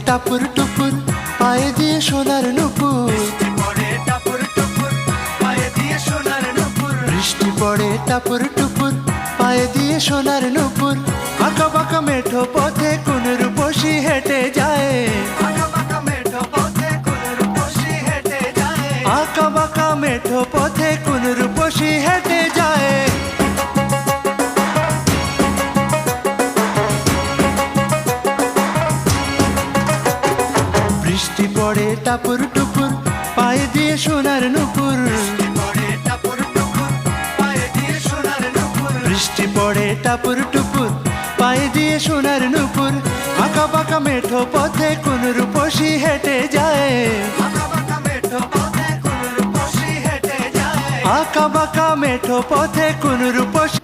টাপুর টুপুর পায়ে দিয়ে সোনার নুপুর, বৃষ্টি পড়ে টাপুর টুপুর পায়ে দিয়ে সোনার নুপুর। আঁকা বাঁকা মেঠো পথে কোন রূপসী হেঁটে যায়, আঁকা বাঁকা মেঠো পথে কোন রূপসী হেঁটে যায়। বৃষ্টি পড়ে টাপুর টুপুর পায়ে দিয়ে সোনার নুপুর, বৃষ্টি পড়ে টাপুর টুপুর পায়ে দিয়ে সোনার নুপুর। আঁকা বাঁকা মেঠো পথে কোন রূপসী হেঁটে যায়, আঁকা বাঁকা মেঠো পথে কোন রূপসী